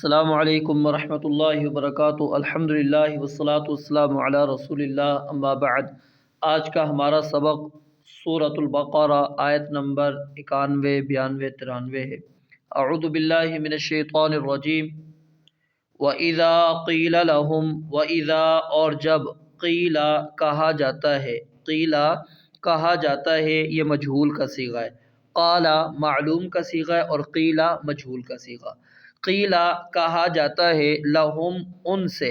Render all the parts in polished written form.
السلام علیکم ورحمۃ اللہ وبرکاتہ۔ الحمدللہ والصلاۃ والسلام علی رسول اللہ، اما بعد۔ آج کا ہمارا سبق سورۃ البقرہ آیت نمبر 91، 92، 93 ہے۔ اعوذ باللہ من الشیطان الرجیم۔ وَإِذَا قِيلَ لَهُمْ، وَإِذَا اور جب، قیل کہا جاتا ہے، قیل کہا جاتا ہے، یہ مجہول کا صیغہ ہے۔ قال معلوم کا صیغہ ہے اور قیل مجہول کا صیغہ۔ قیل کہا جاتا ہے، لہم ان سے،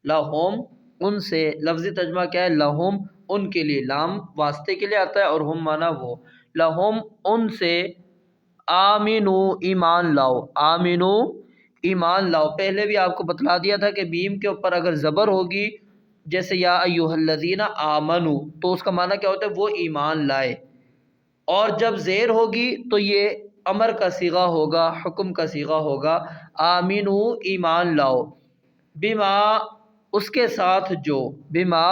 لہم ان سے، لفظی ترجمہ کیا ہے؟ لہم ان کے لیے، لام واسطے کے لیے آتا ہے اور ہم مانا وہ، لہم ان سے، آمنو ایمان لاؤ، آمنو ایمان لاؤ۔ پہلے بھی آپ کو بتلا دیا تھا کہ میم کے اوپر اگر زبر ہوگی جیسے یا ایھا الذین آمنو تو اس کا معنی کیا ہوتا ہے؟ وہ ایمان لائے، اور جب زیر ہوگی تو یہ امر کا صیغہ ہوگا، حکم کا صیغہ ہوگا، آمنو ایمان لاؤ، بما اس کے ساتھ جو، بما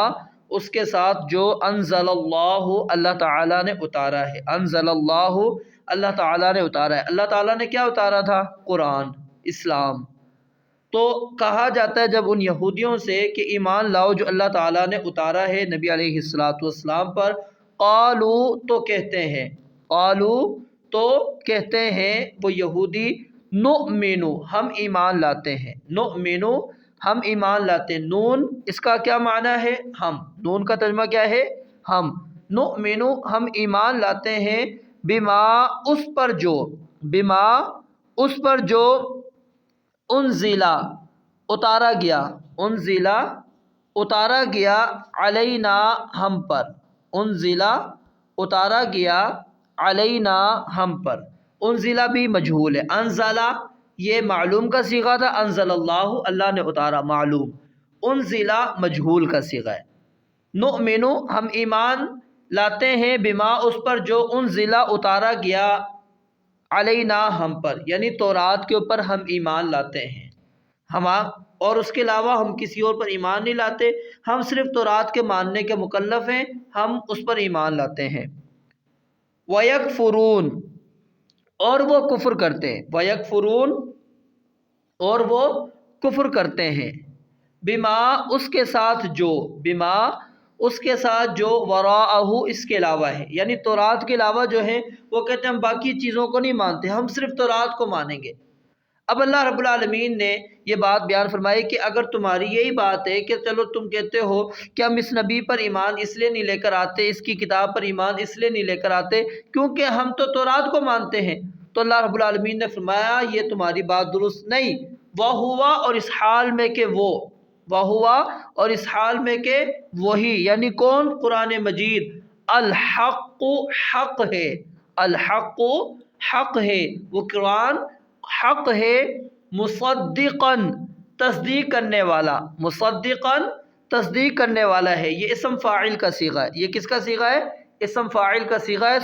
اس کے ساتھ جو، انزل اللہ اللہ تعالیٰ نے اتارا ہے، انزل اللہ اللہ تعالیٰ نے اتارا ہے۔ اللہ تعالیٰ نے کیا اتارا تھا؟ قرآن، اسلام۔ تو کہا جاتا ہے جب ان یہودیوں سے کہ ایمان لاؤ جو اللہ تعالیٰ نے اتارا ہے نبی علیہ السلام پر، قالو تو کہتے ہیں، قالو تو کہتے ہیں وہ یہودی، نؤمنو ہم ایمان لاتے ہیں، نؤمنو ہم ایمان لاتے ہیں۔ نون اس کا کیا معنی ہے؟ ہم، نون کا ترجمہ کیا ہے؟ ہم، نؤمنو ہم ایمان لاتے ہیں، بما اس پر جو، بما اس پر جو، انزلا اتارا گیا، انزلا اتارا گیا، علینا ہم پر، انزلا اتارا گیا، علینا ہم پر۔ انزلا بھی مجہول ہے، انزلا یہ معلوم کا صیغہ تھا، انزل اللہ اللہ نے اتارا معلوم، انزلا مجہول کا صیغہ ہے۔ نؤمنو ہم ایمان لاتے ہیں، بما اس پر جو، انزلا اتارا گیا، علینا ہم پر، یعنی تورات کے اوپر ہم ایمان لاتے ہیں، ہم، اور اس کے علاوہ ہم کسی اور پر ایمان نہیں لاتے، ہم صرف تورات کے ماننے کے مکلف ہیں، ہم اس پر ایمان لاتے ہیں۔ وَيَكْفُرُونَ اور وہ کفر کرتے ہیں، وَيَكْفُرُونَ اور وہ کفر کرتے ہیں، بما اس کے ساتھ جو، بما اس کے ساتھ جو، وراءہ اس کے علاوہ ہے، یعنی تورات کے علاوہ جو ہے وہ کہتے ہیں ہم باقی چیزوں کو نہیں مانتے، ہم صرف تورات کو مانیں گے۔ اب اللہ رب العالمین نے یہ بات بیان فرمائی کہ اگر تمہاری یہی بات ہے کہ چلو تم کہتے ہو کہ ہم اس نبی پر ایمان اس لیے نہیں لے کر آتے، اس کی کتاب پر ایمان اس لیے نہیں لے کر آتے کیونکہ ہم تو تورات کو مانتے ہیں، تو اللہ رب العالمین نے فرمایا یہ تمہاری بات درست نہیں۔ وہ ہوا اور اس حال میں کہ وہ، وہ ہوا اور اس حال میں کہ وہی، یعنی کون؟ قرآن مجید، الحق حق ہے، الحق حق ہے، وہ قرآن حق ہے، مصدقاً تصدیق کرنے والا، مصدقاً تصدیق کرنے والا ہے۔ یہ اسم فاعل کا صیغہ ہے، یہ کس کا صیغہ ہے؟ اسم فاعل کا صیغہ ہے،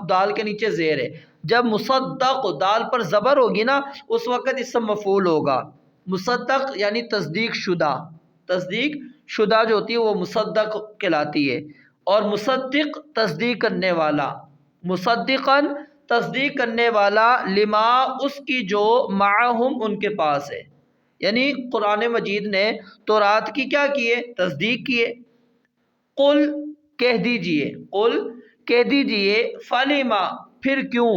دال کے نیچے زیر ہے۔ جب مصدق دال پر زبر ہوگی نا اس وقت اسم مفعول ہوگا، مصدق یعنی تصدیق شدہ، تصدیق شدہ جو ہوتی ہے وہ مصدق کہلاتی ہے، اور مصدق تصدیق کرنے والا، مصدقاً تصدیق کرنے والا، لما اس کی جو، معہم ان کے پاس ہے، یعنی قرآن مجید نے تورات کی کیا کیے؟ تصدیق کیے۔ قل کہہ دیجئے، قل کہہ دیجئے، فلما پھر کیوں،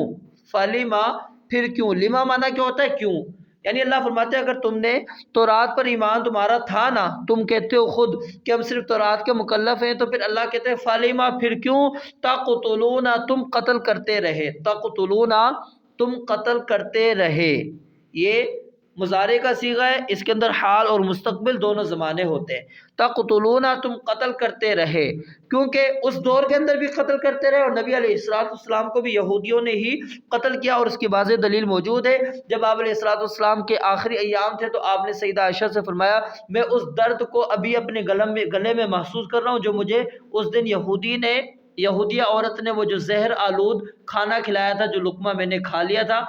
فلما پھر کیوں، لما معنی کیا ہوتا ہے؟ کیوں، یعنی اللہ فرماتے ہیں اگر تم نے تورات پر ایمان تمہارا تھا نا، تم کہتے ہو خود کہ ہم صرف تورات کے مکلف ہیں، تو پھر اللہ کہتے ہیں فلما پھر کیوں، تقتلون تم قتل کرتے رہے، تقتلون تم قتل کرتے رہے۔ یہ مضارع کا صیغہ ہے، اس کے اندر حال اور مستقبل دونوں زمانے ہوتے ہیں۔ تقتلون تم قتل کرتے رہے، کیونکہ اس دور کے اندر بھی قتل کرتے رہے اور نبی علیہ السلام کو بھی یہودیوں نے ہی قتل کیا، اور اس کی واضح دلیل موجود ہے۔ جب آپ علیہ السلام کے آخری ایام تھے تو آپ نے سیدہ عائشہ سے فرمایا میں اس درد کو ابھی اپنے گلے میں محسوس کر رہا ہوں جو مجھے اس دن یہودیہ عورت نے وہ جو زہر آلود کھانا کھلایا تھا، جو لقمہ میں نے کھا لیا تھا،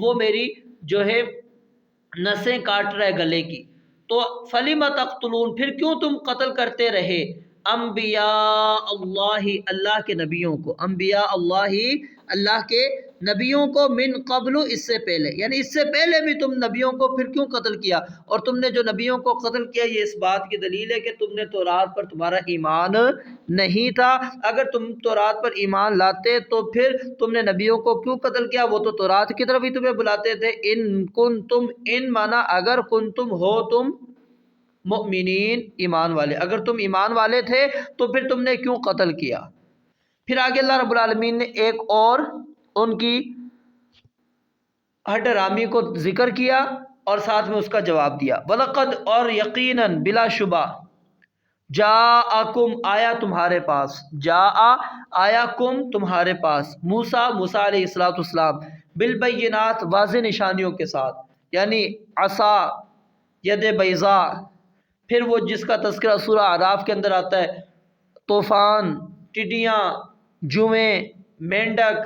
وہ میری جو ہے نسیں کاٹ رہے گلے کی۔ تو فلم تقتلون پھر کیوں تم قتل کرتے رہے، انبیاء اللہ اللہ کے نبیوں کو، انبیاء اللہ اللہ کے نبیوں کو من قبل اس سے پہلے، یعنی اس سے پہلے بھی تم نبیوں کو پھر کیوں قتل کیا؟ اور تم نے جو نبیوں کو قتل کیا یہ اس بات کی دلیل ہے کہ تم نے تورات پر تمہارا ایمان نہیں تھا۔ اگر تم تورات پر ایمان لاتے تو پھر تم نے نبیوں کو کیوں قتل کیا؟ وہ تو تورات کی طرف ہی تمہیں بلاتے تھے۔ ان کنتم، ان مانا اگر، کنتم ہو تم، مؤمنین ایمان والے، اگر تم ایمان والے تھے تو پھر تم نے کیوں قتل کیا؟ پھر آگے اللہ رب العالمین نے ایک اور ان کی ہٹ رامی کو ذکر کیا اور ساتھ میں اس کا جواب دیا۔ وَلَقَدْ، اور یقیناً بلا شبہ، جاءکم آیا تمہارے پاس، جاء آیا کم تمہارے پاس، موسیٰ علیہ السلام بالبینات واضح نشانیوں کے ساتھ، یعنی عصا، ید بیضاء، پھر وہ جس کا تذکرہ سورہ اعراف کے اندر آتا ہے، طوفان، ٹڈیاں، جوئیں، مینڈک،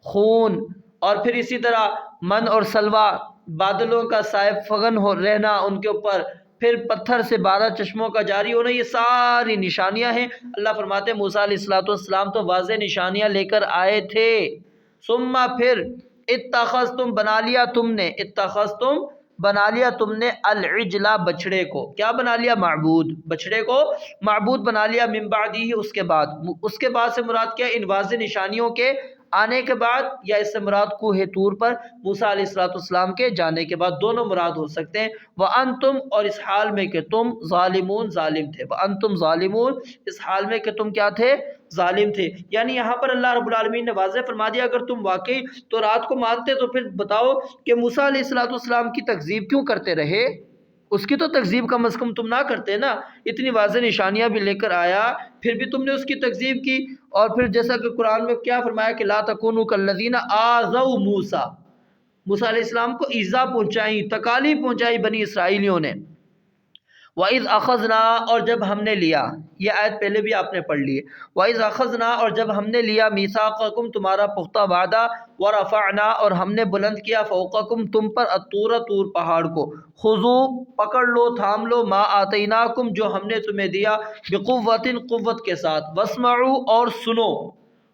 خون، اور پھر اسی طرح من اور سلوہ، بادلوں کا سائب فغن ہو رہنا ان کے اوپر، پھر پتھر سے 12 چشموں کا جاری ہونا، یہ ساری نشانیاں ہیں۔ اللہ فرماتے ہیں موسیٰ علیہ السلام تو واضح نشانیاں لے کر آئے تھے۔ ثم پھر اتخذتم بنا لیا تم نے، اتخذتم بنا لیا تم نے، العجلہ بچڑے کو، کیا بنا لیا؟ معبود، بچڑے کو معبود بنا لیا، من بعدہ اس کے بعد، اس کے بعد سے مراد کیا؟ ان واضح نشانیوں کے آنے کے بعد، یا اس سے مراد کوہ طور پر موسیٰ علیہ السلام کے جانے کے بعد، دونوں مراد ہو سکتے ہیں۔ وَأَنْتُمْ، اور اس حال میں کہ تم، ظالمون ظالم تھے، وَأَنْتُمْ ظالمون اس حال میں کہ تم کیا تھے؟ ظالم تھے۔ یعنی یہاں پر اللہ رب العالمین نے واضح فرما دیا اگر تم واقعی تورات کو مانتے تو پھر بتاؤ کہ موسیٰ علیہ السلام کی تکذیب کیوں کرتے رہے؟ اس کی تو تکذیب کم از کم تم نہ کرتے نا، اتنی واضح نشانیاں بھی لے کر آیا پھر بھی تم نے اس کی تکذیب کی۔ اور پھر جیسا کہ قرآن میں کیا فرمایا کہ لا تکونوا کالذین آذوا موسیٰ، موسیٰ علیہ السلام کو ایذا پہنچائی، تکالیف پہنچائی بنی اسرائیلیوں نے۔ وَإِذْ أَخَذْنَا، اور جب ہم نے لیا، یہ آیت پہلے بھی آپ نے پڑھ لی ہے، وَإِذْ أَخَذْنَا، اور جب ہم نے لیا، مِيثَاقَكُمْ تمہارا پختہ وعدہ، وَرَفَعْنَا، اور ہم نے بلند کیا، فَوْقَكُمْ تم پر، الطُّورَ طور پہاڑ کو، خُذُوا پکڑ لو، تھام لو، مَا آتَيْنَاكُمْ جو ہم نے تمہیں دیا، بِقُوَّةٍ قوت کے ساتھ، وَاسْمَعُوا اور سنو،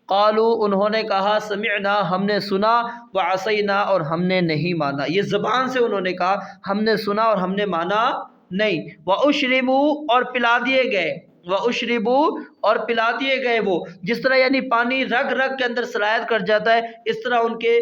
قالوا انہوں نے کہا، سمعنا ہم نے سنا، وعصینا اور ہم نے نہیں مانا، یہ زبان سے انہوں نے کہا ہم نے سنا اور ہم نے مانا نہیں۔ وَأُشْرِبُوا اور پلا دیے گئے، وَأُشْرِبُوا اور پلا دیے گئے، وہ جس طرح یعنی پانی رگ رگ کے اندر سرایت کر جاتا ہے، اس طرح ان کے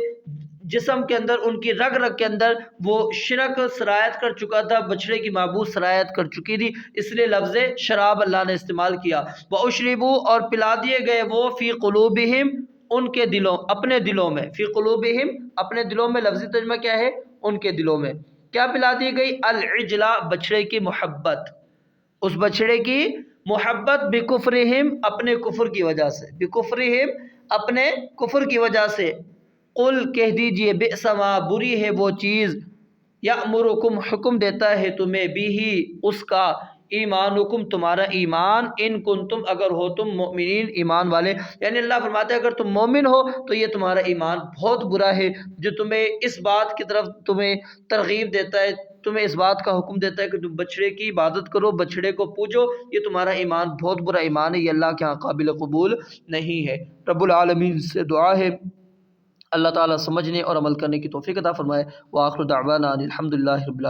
جسم کے اندر، ان کی رگ رگ کے اندر وہ شرک سرایت کر چکا تھا، بچڑے کی معبود سرایت کر چکی تھی، اس لیے لفظ شراب اللہ نے استعمال کیا۔ وَأُشْرِبُوا اور پلا دیے گئے وہ، فی قلوبہم ان کے دلوں، اپنے دلوں میں، فی قلوبہم اپنے دلوں میں، لفظی ترجمہ کیا ہے؟ ان کے دلوں میں کیا پلا دی گئی؟ العجلہ بچڑے کی محبت، اس بچڑے کی محبت، بکفرہم اپنے کفر کی وجہ سے، بکفرہم اپنے کفر کی وجہ سے، قل کہہ دیجئے، بئس ما بری ہے وہ چیز، یأمرکم حکم دیتا ہے تمہیں، بھی اس کا، ایمانکم تمہارا ایمان، ان کنتم اگر ہو تم، مؤمنین ایمان والے، یعنی اللہ فرماتا ہے اگر تم مومن ہو تو یہ تمہارا ایمان بہت برا ہے جو تمہیں اس بات کی طرف تمہیں ترغیب دیتا ہے، تمہیں اس بات کا حکم دیتا ہے کہ تم بچڑے کی عبادت کرو، بچڑے کو پوجو، یہ تمہارا ایمان بہت برا ایمان ہے، یہ اللہ کے ہاں قابل قبول نہیں ہے۔ رب العالمین سے دعا ہے اللہ تعالیٰ سمجھنے اور عمل کرنے کی توفیق عطا فرمائے۔ وآخر دعوانا الحمدللہ رب العالمین۔